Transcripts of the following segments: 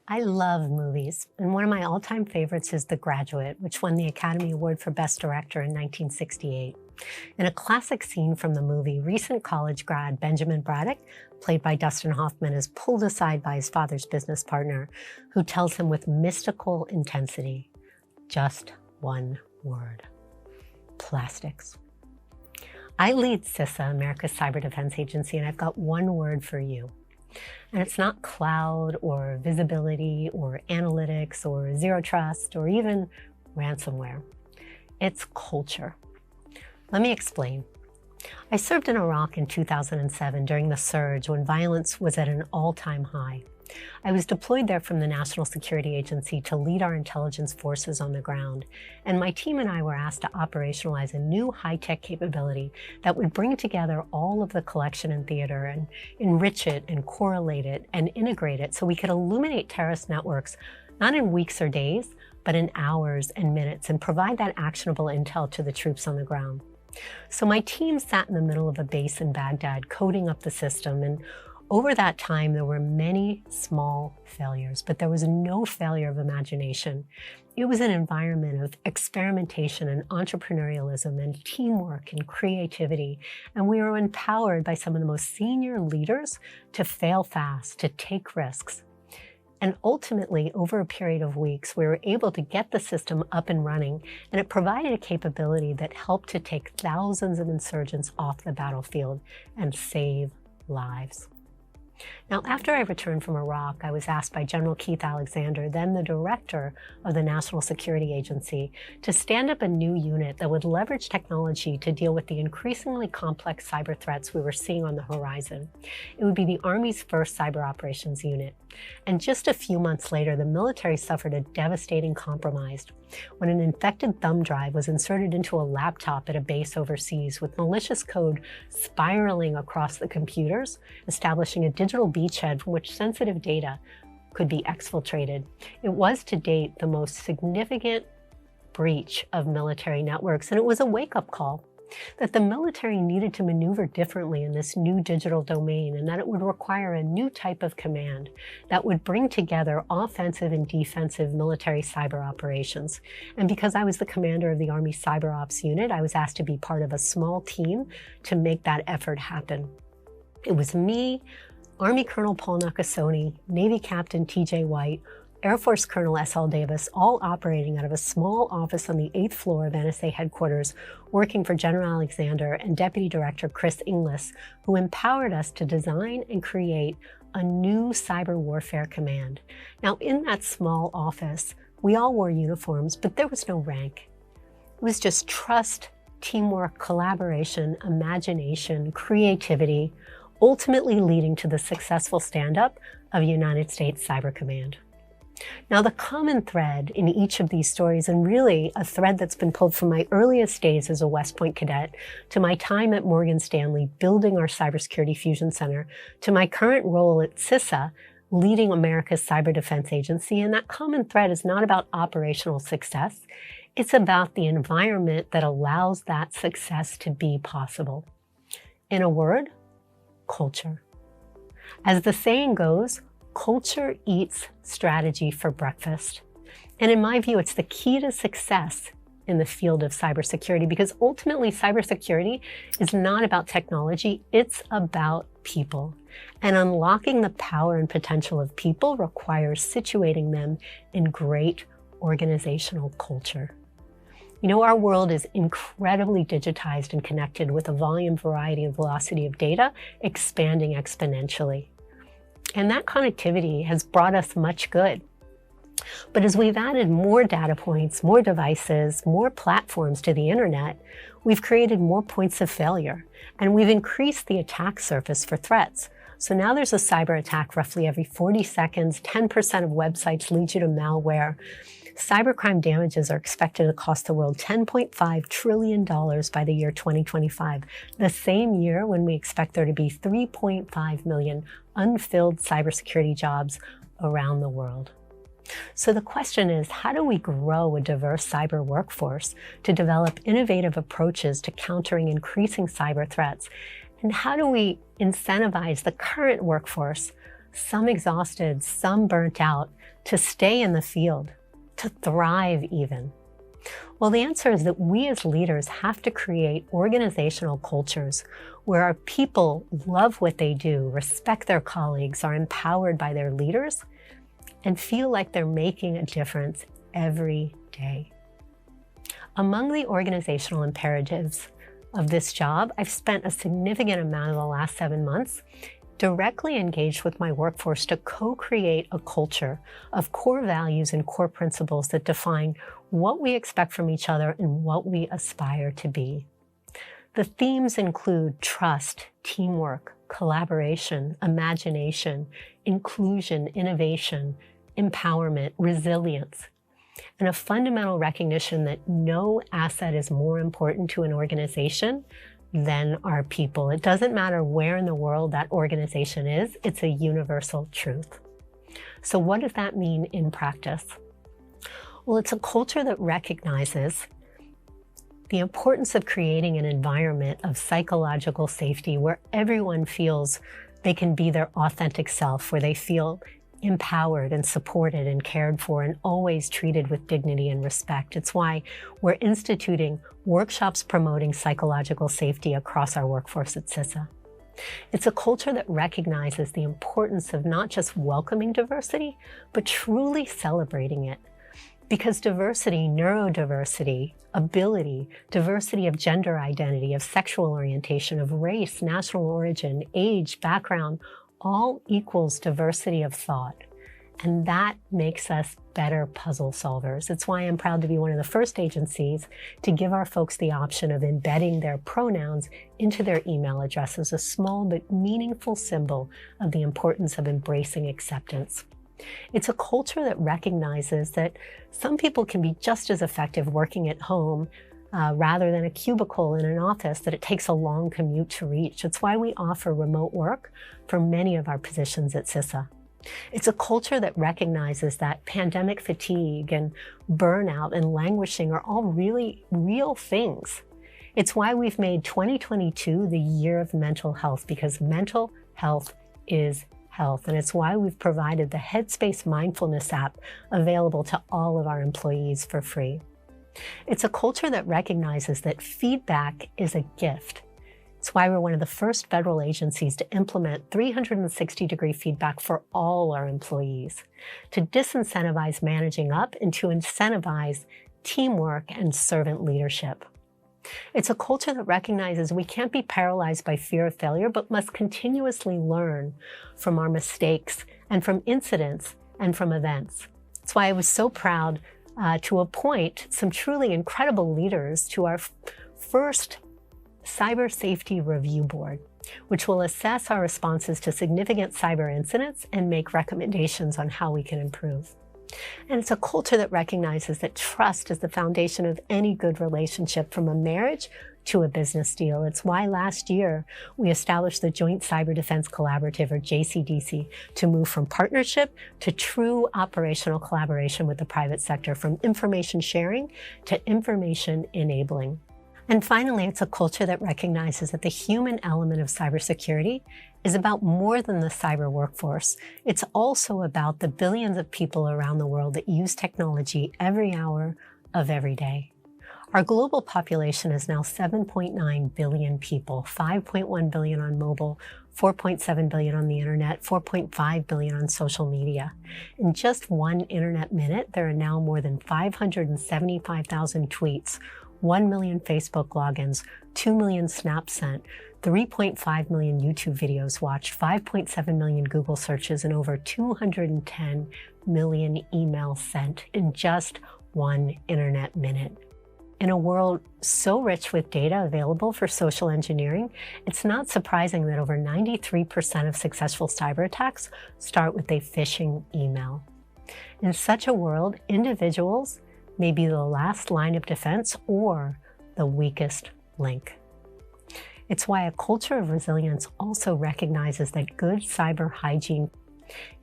I love movies, and one of my all-time favorites is The Graduate, which won the Academy Award for Best Director in 1968. In a classic scene from the movie, recent college grad Benjamin Braddock, played by Dustin Hoffman, is pulled aside by his father's business partner, who tells him with mystical intensity, just one word: plastics. I lead CISA, America's Cyber Defense Agency, and I've got one word for you. And it's not cloud or visibility or analytics or zero trust or even ransomware. It's culture. Let me explain. I served in Iraq in 2007 during the surge when violence was at an all-time high. I was deployed there from the National Security Agency to lead our intelligence forces on the ground, and my team and I were asked to operationalize a new high-tech capability that would bring together all of the collection and theater and enrich it and correlate it and integrate it so we could illuminate terrorist networks not in weeks or days, but in hours and minutes, and provide that actionable intel to the troops on the ground. So my team sat in the middle of a base in Baghdad coding up the system, and over that time, there were many small failures, but there was no failure of imagination. It was an environment of experimentation and entrepreneurialism and teamwork and creativity, and we were empowered by some of the most senior leaders to fail fast, to take risks. And ultimately, over a period of weeks, we were able to get the system up and running, and it provided a capability that helped to take thousands of insurgents off the battlefield and save lives. Now, after I returned from Iraq, I was asked by General Keith Alexander, then the director of the National Security Agency, to stand up a new unit that would leverage technology to deal with the increasingly complex cyber threats we were seeing on the horizon. It would be the Army's first cyber operations unit. And just a few months later, the military suffered a devastating compromise when an infected thumb drive was inserted into a laptop at a base overseas with malicious code spiraling across the computers, establishing a digital beachhead from which sensitive data could be exfiltrated. It was to date the most significant breach of military networks, and it was a wake-up call that the military needed to maneuver differently in this new digital domain, and that it would require a new type of command that would bring together offensive and defensive military cyber operations. And because I was the commander of the Army Cyber Ops unit, I was asked to be part of a small team to make that effort happen. It was me, Army Colonel Paul Nakasone, Navy Captain T.J. White, Air Force Colonel S.L. Davis, all operating out of a small office on the 8th floor of NSA headquarters, working for General Alexander and Deputy Director Chris Inglis, who empowered us to design and create a new cyber warfare command. Now, in that small office, we all wore uniforms, but there was no rank. It was just trust, teamwork, collaboration, imagination, creativity, ultimately leading to the successful stand-up of United States Cyber Command. Now, the common thread in each of these stories, and really a thread that's been pulled from my earliest days as a West Point cadet, to my time at Morgan Stanley building our Cybersecurity Fusion Center, to my current role at CISA, leading America's Cyber Defense Agency, and that common thread is not about operational success. It's about the environment that allows that success to be possible. In a word, culture. As the saying goes, culture eats strategy for breakfast. And in my view, it's the key to success in the field of cybersecurity, because ultimately cybersecurity is not about technology, it's about people. And unlocking the power and potential of people requires situating them in great organizational culture. You know, our world is incredibly digitized and connected with a volume, variety, and velocity of data expanding exponentially. And that connectivity has brought us much good. But as we've added more data points, more devices, more platforms to the internet, we've created more points of failure, and we've increased the attack surface for threats. So now there's a cyber attack roughly every 40 seconds, 10% of websites lead you to malware. Cybercrime damages are expected to cost the world $10.5 trillion by the year 2025, the same year when we expect there to be 3.5 million unfilled cybersecurity jobs around the world. So the question is, how do we grow a diverse cyber workforce to develop innovative approaches to countering increasing cyber threats? And how do we incentivize the current workforce some exhausted, some burnt out, to stay in the field, to thrive even? Well, the answer is that we as leaders have to create organizational cultures where our people love what they do, respect their colleagues, are empowered by their leaders, and feel like they're making a difference every day. Among the organizational imperatives of this job, I've spent a significant amount of the last 7 months directly engaged with my workforce to co-create a culture of core values and core principles that define what we expect from each other and what we aspire to be. The themes include trust, teamwork, collaboration, imagination, inclusion, innovation, empowerment, resilience, and a fundamental recognition that no asset is more important to an organization than our people. It doesn't matter where in the world that organization is, it's a universal truth. So what does that mean in practice? Well, it's a culture that recognizes the importance of creating an environment of psychological safety where everyone feels they can be their authentic self, where they feel empowered and supported and cared for and always treated with dignity and respect. It's why we're instituting workshops promoting psychological safety across our workforce at CISA. It's a culture that recognizes the importance of not just welcoming diversity, but truly celebrating it. Because diversity, neurodiversity, ability, diversity of gender identity, of sexual orientation, of race, national origin, age, background, all equals diversity of thought. And that makes us better puzzle solvers. It's why I'm proud to be one of the first agencies to give our folks the option of embedding their pronouns into their email addresses, a small but meaningful symbol of the importance of embracing acceptance. It's a culture that recognizes that some people can be just as effective working at home rather than a cubicle in an office that it takes a long commute to reach. It's why we offer remote work for many of our positions at CISA. It's a culture that recognizes that pandemic fatigue and burnout and languishing are all really real things. It's why we've made 2022 the year of mental health, because mental health is health. And it's why we've provided the Headspace Mindfulness app available to all of our employees for free. It's a culture that recognizes that feedback is a gift. It's why we're one of the first federal agencies to implement 360-degree feedback for all our employees, to disincentivize managing up and to incentivize teamwork and servant leadership. It's a culture that recognizes we can't be paralyzed by fear of failure, but must continuously learn from our mistakes and from incidents and from events. That's why I was so proud to appoint some truly incredible leaders to our first Cyber Safety Review Board, which will assess our responses to significant cyber incidents and make recommendations on how we can improve. And it's a culture that recognizes that trust is the foundation of any good relationship, from a marriage to a business deal. It's why last year we established the Joint Cyber Defense Collaborative, or JCDC, to move from partnership to true operational collaboration with the private sector, from information sharing to information enabling. And finally, it's a culture that recognizes that the human element of cybersecurity is about more than the cyber workforce. It's also about the billions of people around the world that use technology every hour of every day. Our global population is now 7.9 billion people, 5.1 billion on mobile, 4.7 billion on the internet, 4.5 billion on social media. In just one internet minute, there are now more than 575,000 tweets, 1 million Facebook logins, 2 million snaps sent, 3.5 million YouTube videos watched, 5.7 million Google searches, and over 210 million emails sent in just one internet minute. In a world so rich with data available for social engineering, it's not surprising that over 93% of successful cyber attacks start with a phishing email. In such a world, individuals may be the last line of defense or the weakest link. It's why a culture of resilience also recognizes that good cyber hygiene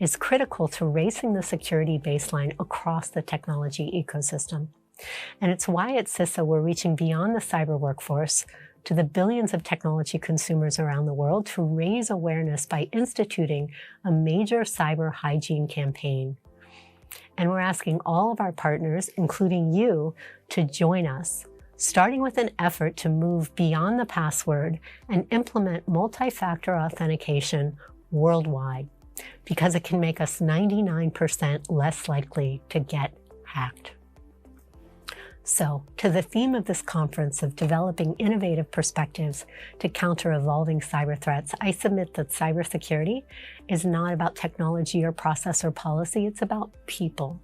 is critical to raising the security baseline across the technology ecosystem. And it's why at CISA we're reaching beyond the cyber workforce to the billions of technology consumers around the world to raise awareness by instituting a major cyber hygiene campaign. And we're asking all of our partners, including you, to join us, starting with an effort to move beyond the password and implement multi-factor authentication worldwide, because it can make us 99% less likely to get hacked. So, to the theme of this conference of developing innovative perspectives to counter evolving cyber threats, I submit that cybersecurity is not about technology or process or policy, it's about people.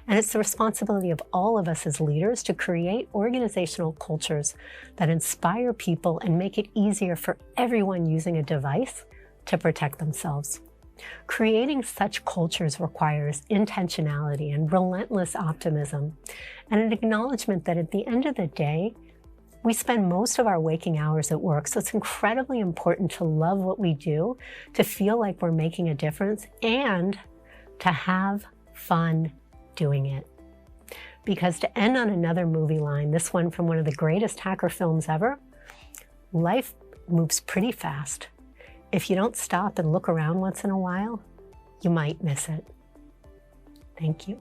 And it's the responsibility of all of us as leaders to create organizational cultures that inspire people and make it easier for everyone using a device to protect themselves. Creating such cultures requires intentionality and relentless optimism, and an acknowledgement that at the end of the day, we spend most of our waking hours at work, so it's incredibly important to love what we do, to feel like we're making a difference, and to have fun doing it. Because to end on another movie line, this one from one of the greatest hacker films ever, life moves pretty fast. If you don't stop and look around once in a while, you might miss it. Thank you.